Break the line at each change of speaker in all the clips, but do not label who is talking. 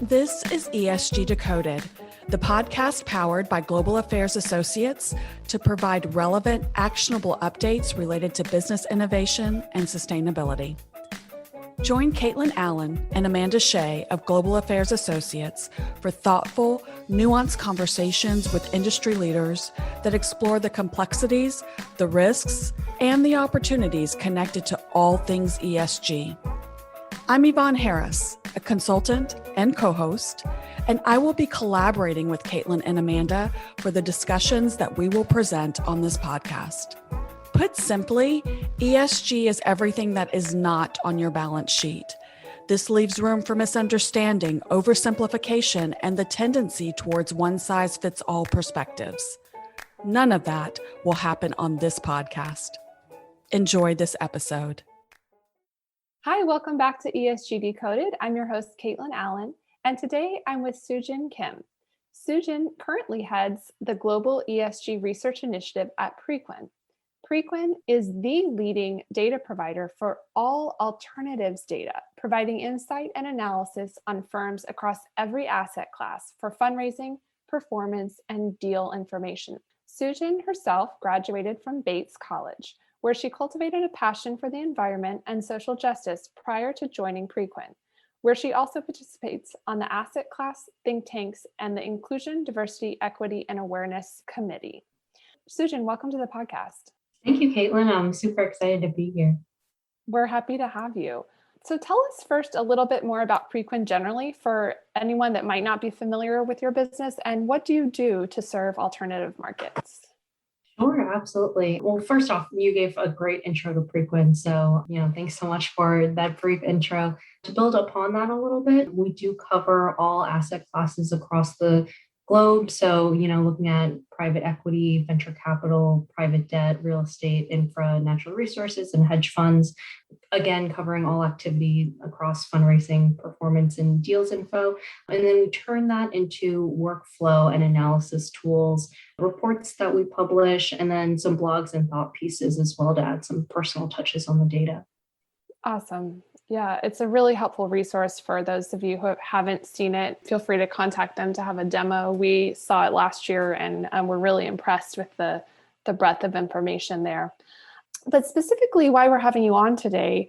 This is ESG Decoded, the podcast powered by Global Affairs Associates to provide relevant, actionable updates related to business innovation and sustainability. Join Kaitlyn Allen and Amanda Shea of Global Affairs Associates for thoughtful, nuanced conversations with industry leaders that explore the complexities, the risks, and the opportunities connected to all things ESG. I'm Yvonne Harris, a consultant and co-host, and I will be collaborating with Kaitlyn and Amanda for the discussions that we will present on this podcast. Put simply, ESG is everything that is not on your balance sheet. This leaves room for misunderstanding, oversimplification, and the tendency towards one-size-fits-all perspectives. None of that will happen on this podcast. Enjoy this episode.
Hi, welcome back to ESG Decoded. I'm your host, Kaitlyn Allen, and today I'm with Soojin Kim. Soojin currently heads the Global ESG Research Initiative at Prequin. Prequin is the leading data provider for all alternatives data, providing insight and analysis on firms across every asset class for fundraising, performance, and deal information. Soojin herself graduated from Bates College, where she cultivated a passion for the environment and social justice prior to joining Prequin, where she also participates on the asset class think tanks and the Inclusion, Diversity, Equity, and Awareness Committee. Soojin, welcome to the podcast.
Thank you, Kaitlyn. I'm super excited to be here.
We're happy to have you. So tell us first a little bit more about Prequin generally for anyone that might not be familiar with your business, and what do you do to serve alternative markets?
Sure, absolutely. Well, first off, you gave a great intro to Prequin. So, thanks so much for that brief intro. To build upon that a little bit, we do cover all asset classes across the globe. So, looking at private equity, venture capital, private debt, real estate, infra, natural resources, and hedge funds. Again, covering all activity across fundraising, performance, and deals info. And then we turn that into workflow and analysis tools, reports that we publish, and then some blogs and thought pieces as well to add some personal touches on the data.
Awesome. Yeah, it's a really helpful resource for those of you who haven't seen it. Feel free to contact them to have a demo. We saw it last year and we're really impressed with the breadth of information there. But specifically why we're having you on today,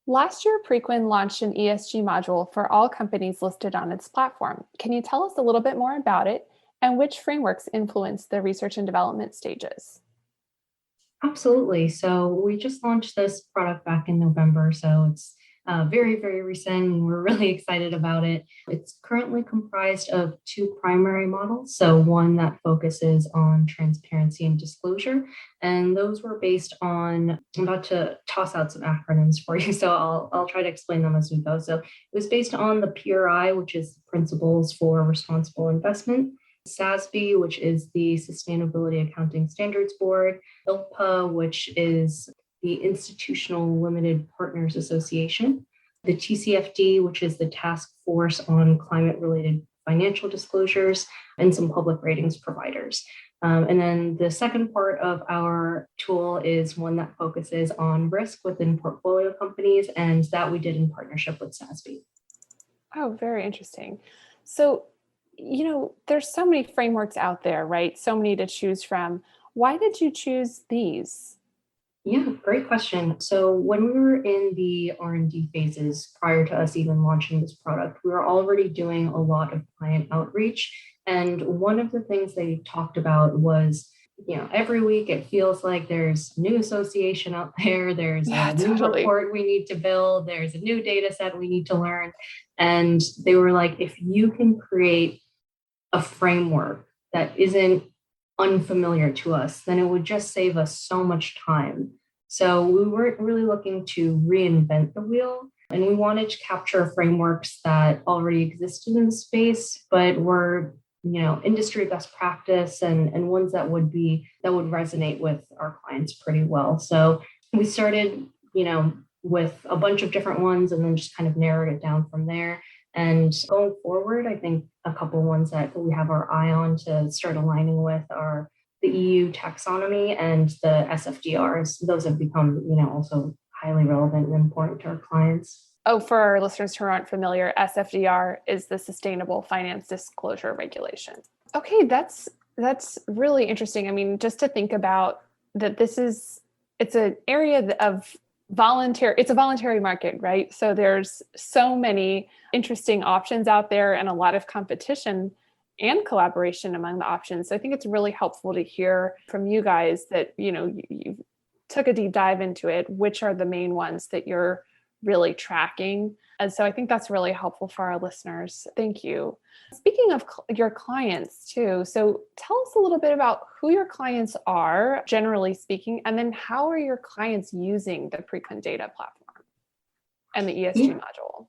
last year Prequin launched an ESG module for all companies listed on its platform. Can you tell us a little bit more about it and which frameworks influence the research and development stages?
Absolutely. So we just launched this product back in November. So it's very, very recent, and we're really excited about it. It's currently comprised of two primary models. So one that focuses on transparency and disclosure, and those were based on, I'm about to toss out some acronyms for you, so I'll try to explain them as we go. So it was based on the PRI, which is Principles for Responsible Investment, SASB, which is the Sustainability Accounting Standards Board, ILPA, which is the Institutional Limited Partners Association, the TCFD, which is the Task Force on Climate-Related Financial Disclosures, and some public ratings providers. And then the second part of our tool is one that focuses on risk within portfolio companies, and that we did in partnership with SASB.
Oh, very interesting. So, there's so many frameworks out there, right? So many to choose from. Why did you choose these?
Yeah, great question. So when we were in the R&D phases prior to us even launching this product, we were already doing a lot of client outreach. And one of the things they talked about was, every week it feels like there's a new association out there, there's a new report we need to build, there's a new data set we need to learn. And they were like, if you can create a framework that isn't unfamiliar to us, then it would just save us so much time. So we weren't really looking to reinvent the wheel, and we wanted to capture frameworks that already existed in the space, but were, industry best practice and ones that would resonate with our clients pretty well. So we started, with a bunch of different ones and then just kind of narrowed it down from there. And going forward, I think a couple of ones that we have our eye on to start aligning with are the EU taxonomy and the SFDRs. Those have become, also highly relevant and important to our clients.
Oh, for our listeners who aren't familiar, SFDR is the Sustainable Finance Disclosure Regulation. Okay, that's really interesting. I mean, just to think about that, it's an area of it's a voluntary market, right? So there's so many interesting options out there and a lot of competition and collaboration among the options. So I think it's really helpful to hear from you guys that, you took a deep dive into it, which are the main ones that you're really tracking. And so I think that's really helpful for our listeners. Thank you. Speaking of your clients too, so tell us a little bit about who your clients are, generally speaking, and then how are your clients using the Prequin data platform and the ESG module?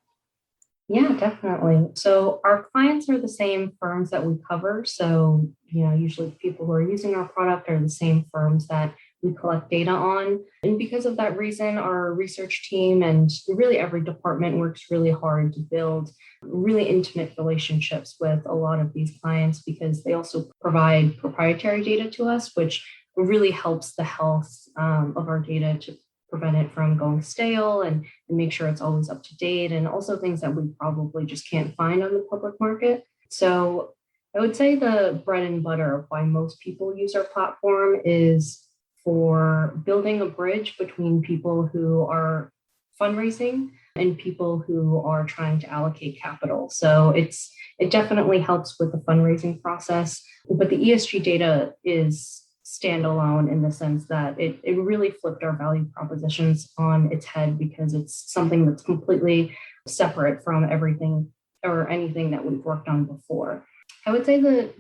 Yeah, definitely. So our clients are the same firms that we cover. So, usually people who are using our product are the same firms that we collect data on. And because of that reason, our research team and really every department works really hard to build really intimate relationships with a lot of these clients because they also provide proprietary data to us, which really helps the health of our data to prevent it from going stale and make sure it's always up to date, and also things that we probably just can't find on the public market. So I would say the bread and butter of why most people use our platform is for building a bridge between people who are fundraising and people who are trying to allocate capital. So it definitely helps with the fundraising process, but the ESG data is standalone in the sense that it really flipped our value propositions on its head because it's something that's completely separate from everything or anything that we've worked on before. I would say the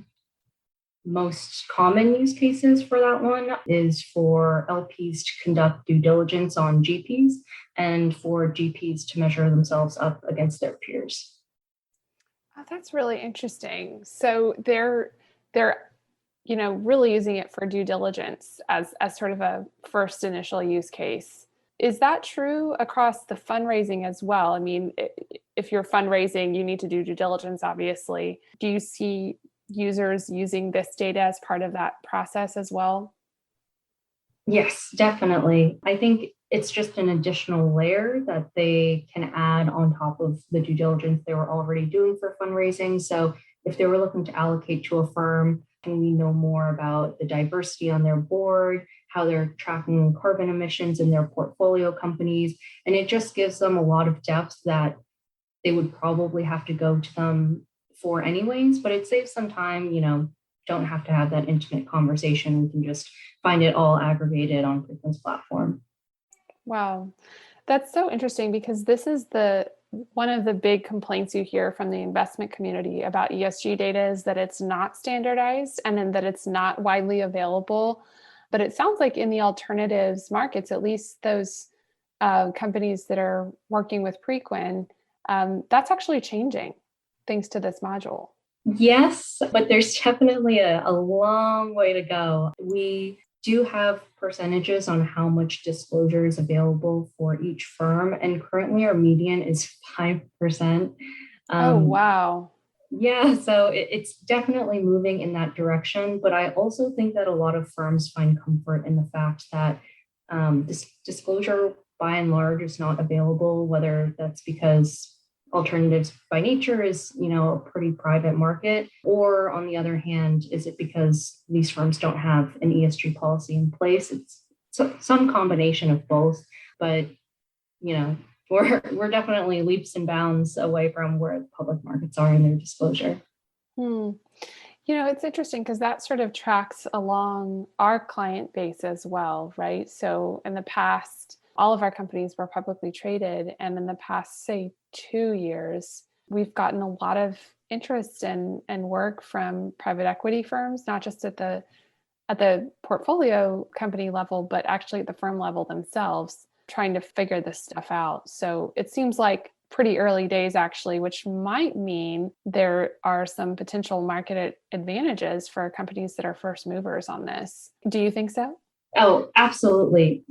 most common use cases for that one is for LPs to conduct due diligence on GPs and for GPs to measure themselves up against their peers.
Oh, that's really interesting. So they're really using it for due diligence as sort of a first initial use case. Is that true across the fundraising as well? I mean, if you're fundraising, you need to do due diligence, obviously. Do you see users using this data as part of that process as well?
Yes, definitely. I think it's just an additional layer that they can add on top of the due diligence they were already doing for fundraising. So if they were looking to allocate to a firm, and we know more about the diversity on their board, how they're tracking carbon emissions in their portfolio companies, and it just gives them a lot of depth that they would probably have to go to them for anyways, but it saves some time, don't have to have that intimate conversation. We can just find it all aggregated on Prequin's platform.
Wow. That's so interesting because this is one of the big complaints you hear from the investment community about ESG data is that it's not standardized and then that it's not widely available. But it sounds like in the alternatives markets, at least those companies that are working with Prequin, that's actually changing thanks to this module.
Yes, but there's definitely a long way to go. We do have percentages on how much disclosure is available for each firm, and currently our median is 5%.
Oh, wow.
Yeah, so it's definitely moving in that direction, but I also think that a lot of firms find comfort in the fact that this disclosure by and large is not available, whether that's because alternatives by nature is, a pretty private market, or on the other hand, is it because these firms don't have an ESG policy in place? It's some combination of both, but, we're definitely leaps and bounds away from where the public markets are in their disclosure.
It's interesting because that sort of tracks along our client base as well, right? So in the past, all of our companies were publicly traded. And in the past, say, 2 years, we've gotten a lot of interest and work from private equity firms, not just at the portfolio company level, but actually at the firm level themselves, trying to figure this stuff out. So it seems like pretty early days, actually, which might mean there are some potential market advantages for companies that are first movers on this. Do you think so?
Oh, absolutely.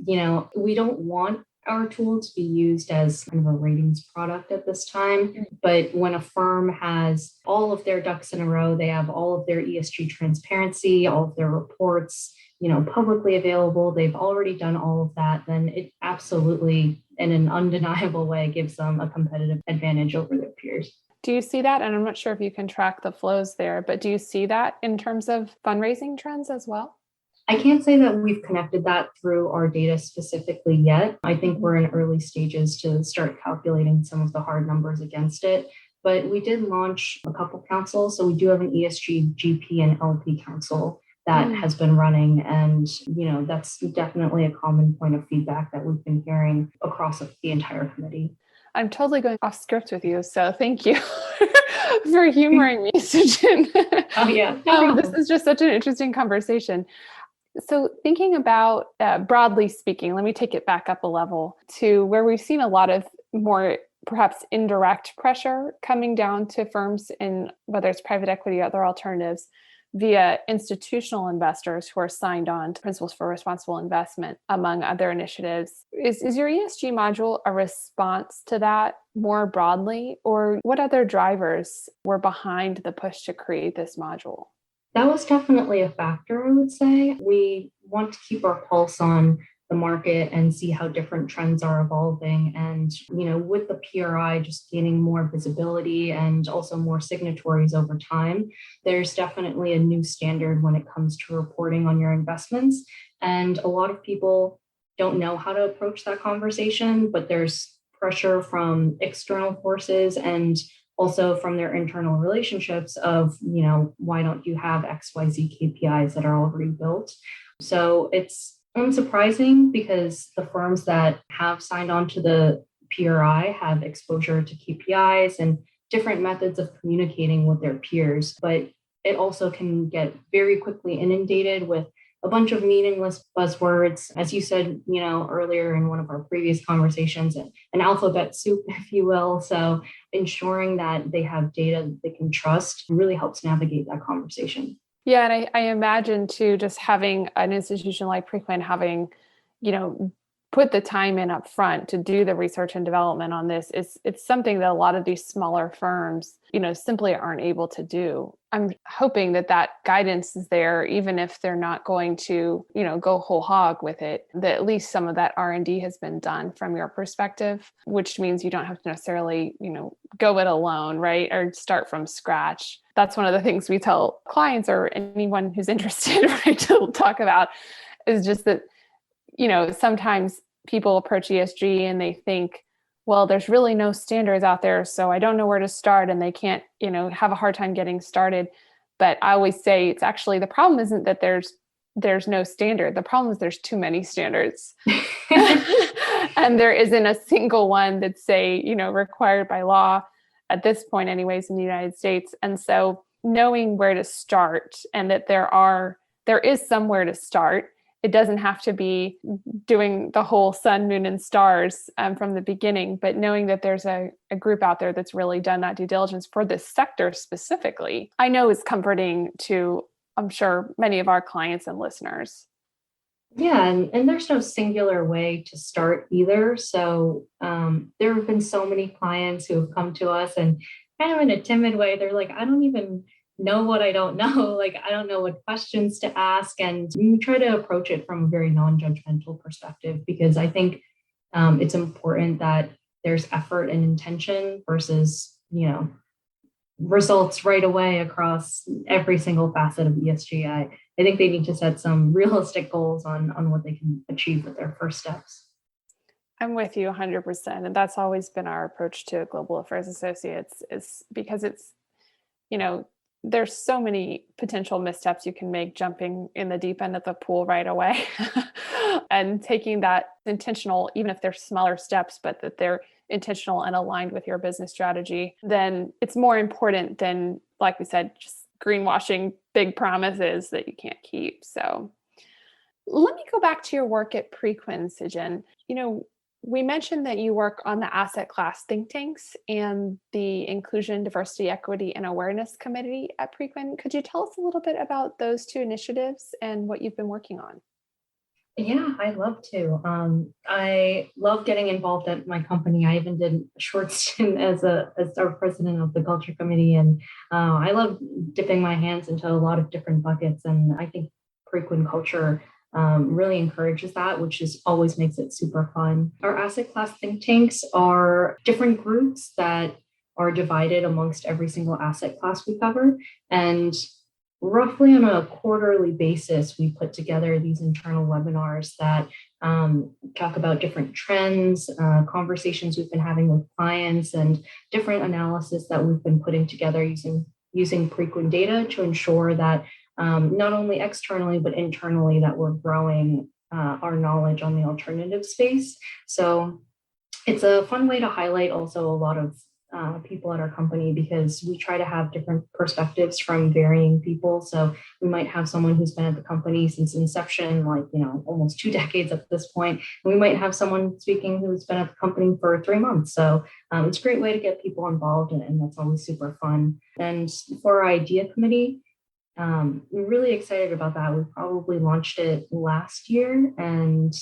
We don't want our tool to be used as kind of a ratings product at this time. But when a firm has all of their ducks in a row, they have all of their ESG transparency, all of their reports, publicly available, they've already done all of that, then it absolutely, in an undeniable way gives them a competitive advantage over their peers.
Do you see that? And I'm not sure if you can track the flows there, but do you see that in terms of fundraising trends as well?
I can't say that we've connected that through our data specifically yet. I think we're in early stages to start calculating some of the hard numbers against it. But we did launch a couple councils. So we do have an ESG GP and LP council that has been running. And, that's definitely a common point of feedback that we've been hearing across the entire committee.
I'm totally going off script with you. So thank you for humoring me, Soojin.
Oh, yeah.
This is just such an interesting conversation. So thinking about, broadly speaking, let me take it back up a level to where we've seen a lot of more perhaps indirect pressure coming down to firms in whether it's private equity or other alternatives via institutional investors who are signed on to Principles for Responsible Investment, among other initiatives. Is your ESG module a response to that more broadly, or what other drivers were behind the push to create this module?
That was definitely a factor, I would say. We want to keep our pulse on the market and see how different trends are evolving. And, with the PRI just gaining more visibility and also more signatories over time, there's definitely a new standard when it comes to reporting on your investments. And a lot of people don't know how to approach that conversation, but there's pressure from external forces and also from their internal relationships of, why don't you have XYZ KPIs that are already built? So it's unsurprising because the firms that have signed on to the PRI have exposure to KPIs and different methods of communicating with their peers, but it also can get very quickly inundated with a bunch of meaningless buzzwords, as you said, earlier in one of our previous conversations, an alphabet soup, if you will. So ensuring that they have data that they can trust really helps navigate that conversation.
Yeah, and I imagine too, just having an institution like Prequin having, put the time in up front to do the research and development on this, it's something that a lot of these smaller firms, simply aren't able to do. I'm hoping that guidance is there, even if they're not going to, go whole hog with it, that at least some of that R&D has been done from your perspective, which means you don't have to necessarily, go it alone, right? Or start from scratch. That's one of the things we tell clients or anyone who's interested, right, to talk about is just that, sometimes people approach ESG and they think, well, there's really no standards out there, so I don't know where to start, and they can't, have a hard time getting started. But I always say it's actually, the problem isn't that there's no standard. The problem is there's too many standards. And there isn't a single one that's, say, required by law at this point anyways in the United States. And so knowing where to start and that there is somewhere to start. It doesn't have to be doing the whole sun, moon, and stars from the beginning, but knowing that there's a group out there that's really done that due diligence for this sector specifically, I know is comforting to, I'm sure, many of our clients and listeners.
Yeah, and there's no singular way to start either. So there have been so many clients who have come to us and kind of in a timid way, they're like, I don't even know what I don't know. Like, I don't know what questions to ask. And we try to approach it from a very non-judgmental perspective, because I think it's important that there's effort and intention versus, results right away across every single facet of ESG. I think they need to set some realistic goals on what they can achieve with their first steps.
I'm with you 100%. And that's always been our approach to Global Affairs Associates, is because it's, there's so many potential missteps you can make jumping in the deep end of the pool right away. And taking that intentional, even if they're smaller steps, but that they're intentional and aligned with your business strategy, then it's more important than, like we said, just greenwashing big promises that you can't keep. So let me go back to your work at Prequin, Soojin. We mentioned that you work on the asset class think tanks and the Inclusion, Diversity, Equity, and Awareness Committee at Prequin. Could you tell us a little bit about those two initiatives and what you've been working on?
Yeah, I'd love to. I love getting involved at my company. I even did a short stint as our president of the culture committee, and I love dipping my hands into a lot of different buckets. And I think Prequin culture really encourages that, which is always makes it super fun. Our asset class think tanks are different groups that are divided amongst every single asset class we cover. And roughly on a quarterly basis, we put together these internal webinars that talk about different trends, conversations we've been having with clients, and different analysis that we've been putting together using Prequin data to ensure that not only externally, but internally that we're growing our knowledge on the alternative space. So it's a fun way to highlight also a lot of people at our company, because we try to have different perspectives from varying people. So we might have someone who's been at the company since inception, like, almost 2 decades at this point. And we might have someone speaking who's been at the company for 3 months. So it's a great way to get people involved, and that's always super fun. And for our idea committee, we're really excited about that. We probably launched it last year. And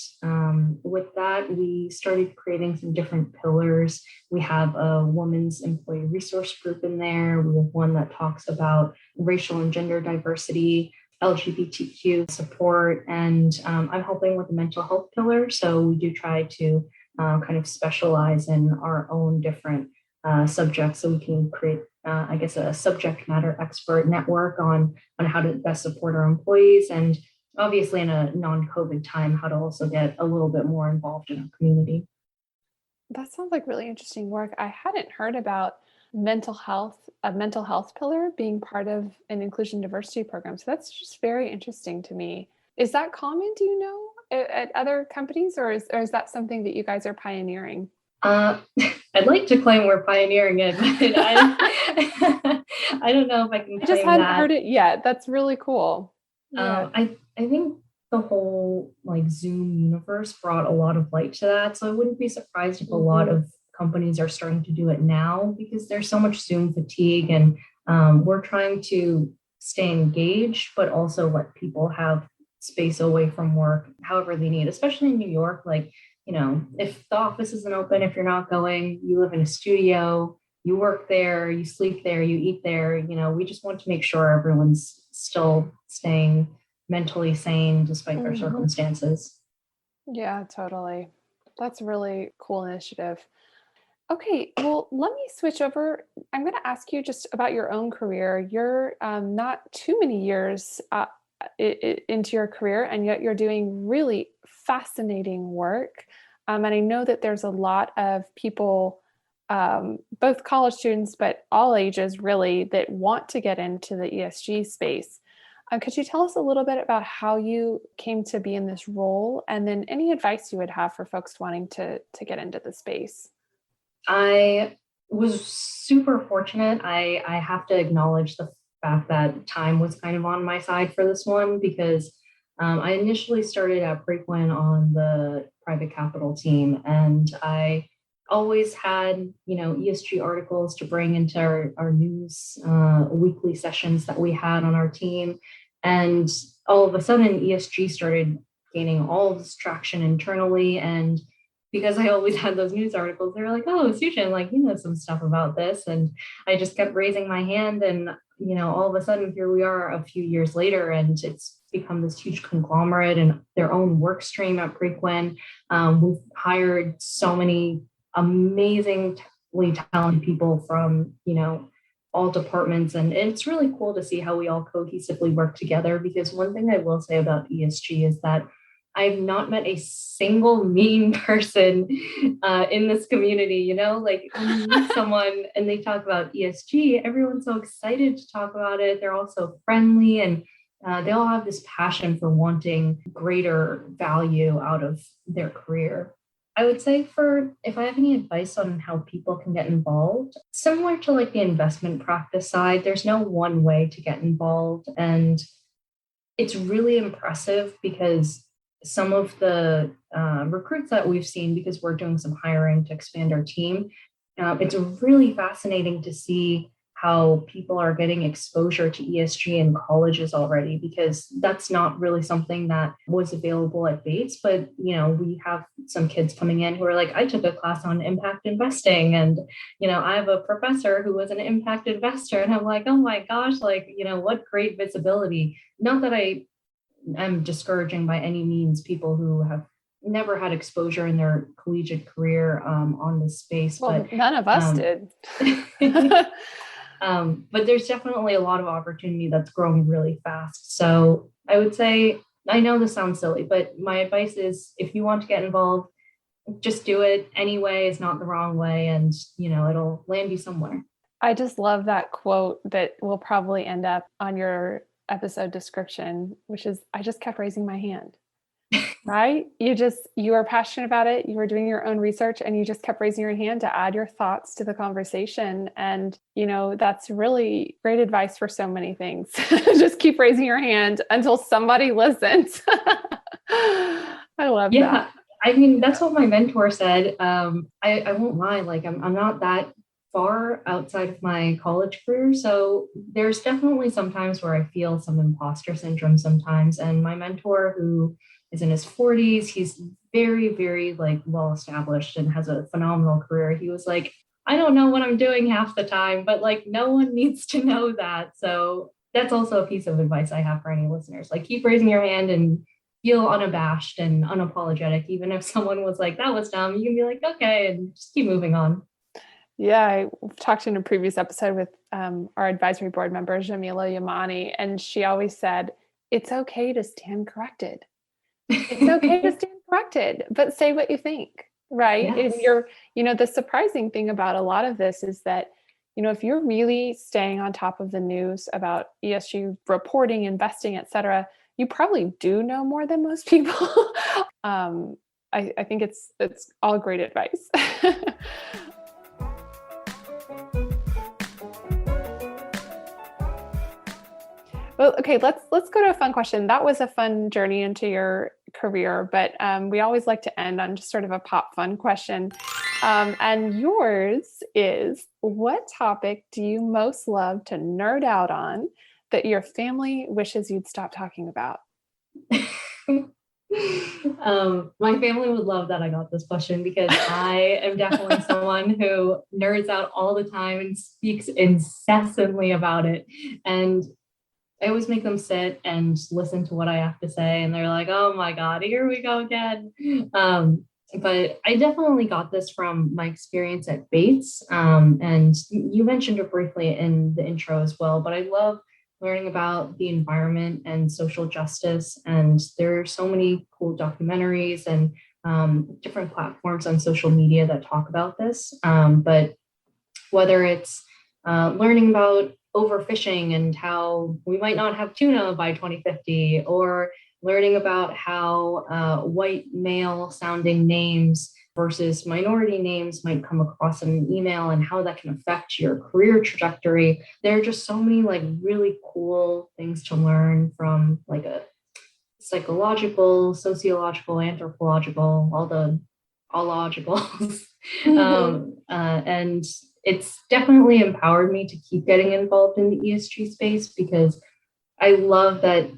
with that, we started creating some different pillars. We have a women's employee resource group in there. We have one that talks about racial and gender diversity, LGBTQ support, and I'm helping with the mental health pillar. So we do try to kind of specialize in our own different subjects, so we can create a subject matter expert network on how to best support our employees, and obviously in a non-COVID time, how to also get a little bit more involved in our community.
That sounds like really interesting work. I hadn't heard about a mental health pillar being part of an inclusion diversity program. So that's just very interesting to me. Is that common, do you know, at other companies, or is that something that you guys are pioneering?
I'd like to claim we're pioneering it, but I don't know if I can.
I just hadn't heard it yet. That's really cool.
Yeah. I think the whole Zoom universe brought a lot of light to that. So I wouldn't be surprised if a lot of companies are starting to do it now, because there's so much Zoom fatigue, and we're trying to stay engaged, but also let people have space away from work however they need, especially in New York. If the office isn't open, if you're not going, you live in a studio, you work there, you sleep there, you eat there, we just want to make sure everyone's still staying mentally sane despite their circumstances.
Yeah, totally. That's a really cool initiative. Okay, well, let me switch over. I'm going to ask you just about your own career. You're not too many years into your career, and yet you're doing really fascinating work. And I know that there's a lot of people, both college students, but all ages really, that want to get into the ESG space. Could you tell us a little bit about how you came to be in this role, and then any advice you would have for folks wanting to get into the space?
I was super fortunate. I have to acknowledge the fact that time was kind of on my side for this one, because I initially started at Prequin on the private capital team, and I always had, ESG articles to bring into our news weekly sessions that we had on our team. And all of a sudden, ESG started gaining all of this traction internally. And because I always had those news articles, they were like, "Oh, Soojin, you know some stuff about this." And I just kept raising my hand, and all of a sudden, here we are a few years later, and it's become this huge conglomerate and their own work stream at Prequin. We've hired so many amazingly talented people from, all departments. And it's really cool to see how we all cohesively work together, because one thing I will say about ESG is that I've not met a single mean person in this community. When you meet someone and they talk about ESG, everyone's so excited to talk about it. They're all so friendly, and they all have this passion for wanting greater value out of their career. I would say if I have any advice on how people can get involved, similar to the investment practice side, there's no one way to get involved. And it's really impressive, because some of the recruits that we've seen, because we're doing some hiring to expand our team, it's really fascinating to see how people are getting exposure to ESG in colleges already, because that's not really something that was available at Bates. But, we have some kids coming in who are like, I took a class on impact investing, and, I have a professor who was an impact investor, and I'm like, oh my gosh, what great visibility. Not that I am discouraging by any means people who have never had exposure in their collegiate career on this space.
Well, none of us did.
But there's definitely a lot of opportunity that's growing really fast. So I would say, I know this sounds silly, but my advice is if you want to get involved, just do it anyway. It's not the wrong way, and it'll land you somewhere.
I just love that quote that will probably end up on your episode description, which is, I just kept raising my hand. Right? You were passionate about it. You were doing your own research and you just kept raising your hand to add your thoughts to the conversation. And, that's really great advice for so many things. Just keep raising your hand until somebody listens. I love that.
I mean, that's what my mentor said. I won't lie. Like I'm not that far outside of my college career. So there's definitely some times where I feel some imposter syndrome sometimes. And my mentor, who is in his 40s, he's very, very well established and has a phenomenal career. He was like, I don't know what I'm doing half the time, but no one needs to know that. So that's also a piece of advice I have for any listeners. Keep raising your hand and feel unabashed and unapologetic. Even if someone was like, that was dumb, you can be like, okay, and just keep moving on.
Yeah, I talked in a previous episode with our advisory board member, Jamila Yamani, and she always said, it's okay to stand corrected. It's okay to stand corrected, but say what you think, right?
Yes.
And the surprising thing about a lot of this is that, if you're really staying on top of the news about ESG reporting, investing, et cetera, you probably do know more than most people. I think it's all great advice. Well, okay, let's go to a fun question. That was a fun journey into your career, but we always like to end on just sort of a pop fun question. And yours is, what topic do you most love to nerd out on that your family wishes you'd stop talking about?
My family would love that I got this question, because I am definitely someone who nerds out all the time and speaks incessantly about it. And I always make them sit and listen to what I have to say. And they're like, oh my God, here we go again. But I definitely got this from my experience at Bates. And you mentioned it briefly in the intro as well, but I love learning about the environment and social justice. And there are so many cool documentaries and different platforms on social media that talk about this. But whether it's learning about overfishing and how we might not have tuna by 2050, or learning about how white male sounding names versus minority names might come across in an email and how that can affect your career trajectory. There are just so many really cool things to learn from a psychological, sociological, anthropological, all logicals. And it's definitely empowered me to keep getting involved in the ESG space, because I love that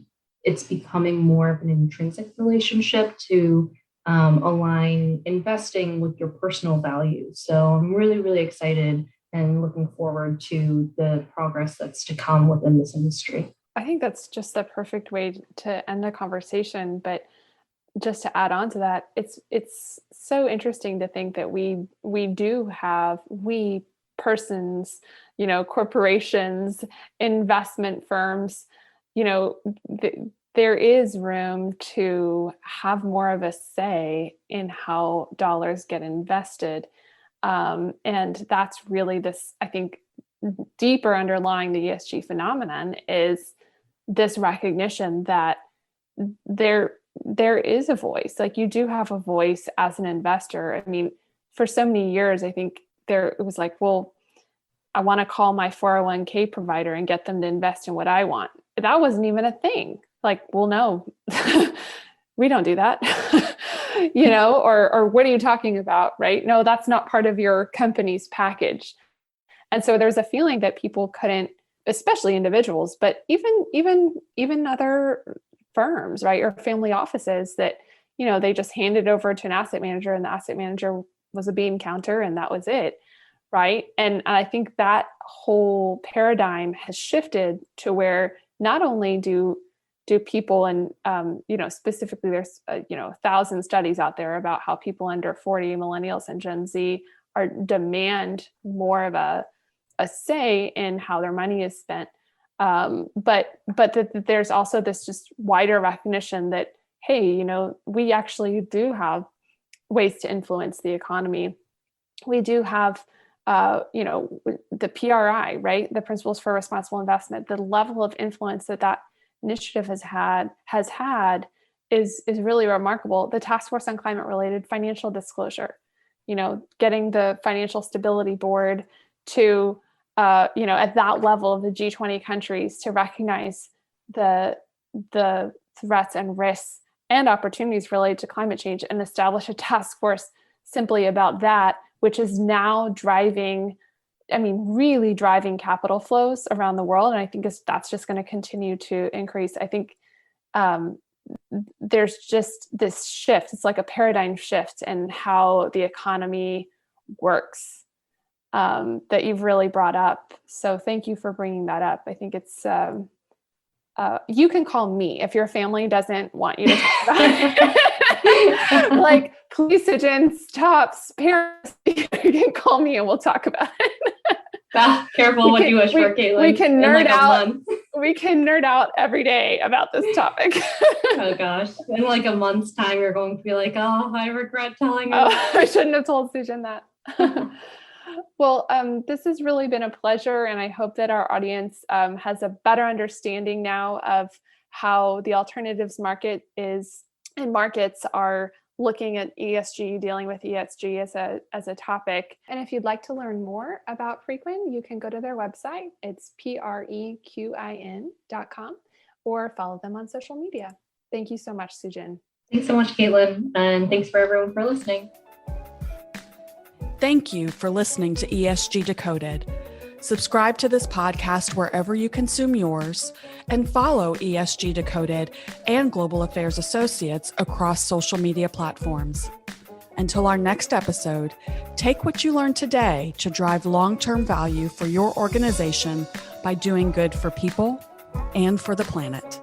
it's becoming more of an intrinsic relationship to align investing with your personal values. So I'm really, really excited and looking forward to the progress that's to come within this industry.
I think that's just the perfect way to end the conversation. But just to add on to that, it's so interesting to think that we do have, persons, corporations, investment firms, there is room to have more of a say in how dollars get invested. And that's really this, I think, deeper underlying the ESG phenomenon is this recognition that there is a voice. You do have a voice as an investor. I mean, for so many years, I think it was well, I want to call my 401k provider and get them to invest in what I want. That wasn't even a thing. Well, no, we don't do that. Or what are you talking about? Right? No, that's not part of your company's package. And so there's a feeling that people couldn't, especially individuals, but even other firms, right? Or family offices that, they just handed over to an asset manager, and the asset manager was a bean counter and that was it. Right. And I think that whole paradigm has shifted to where not only do do people, and specifically there's 1,000 studies out there about how people under 40, millennials and Gen Z, demand more of a say in how their money is spent. But there's also this just wider recognition that, hey, we actually do have ways to influence the economy. We do have, the PRI, right? The Principles for Responsible Investment. The level of influence that initiative has had is really remarkable. The Task Force on Climate-Related Financial Disclosure, getting the Financial Stability Board to, at that level of the G20 countries to recognize the threats and risks and opportunities related to climate change and establish a task force simply about that, which is now really driving capital flows around the world. And I think that's just going to continue to increase. I think there's just this shift. It's like a paradigm shift in how the economy works that you've really brought up. So thank you for bringing that up. I think it's, you can call me if your family doesn't want you to talk about it. Like, please, Soojin, stop. Parents, you can call me and we'll talk about it.
Careful what you wish for, Kaitlyn.
We can nerd out. We can nerd out every day about this topic.
Oh gosh. In like a month's time, you're going to be like, oh, I regret telling her.
I shouldn't have told Soojin that. Well, this has really been a pleasure, and I hope that our audience has a better understanding now of how the alternatives market is, and markets are looking at ESG, dealing with ESG as a topic. And if you'd like to learn more about Prequin, you can go to their website. It's prequin.com, or follow them on social media. Thank you so much, Soojin.
Thanks so much, Kaitlyn, and thanks for everyone for listening.
Thank you for listening to ESG Decoded. Subscribe to this podcast wherever you consume yours, and follow ESG Decoded and Global Affairs Associates across social media platforms. Until our next episode, take what you learned today to drive long-term value for your organization by doing good for people and for the planet.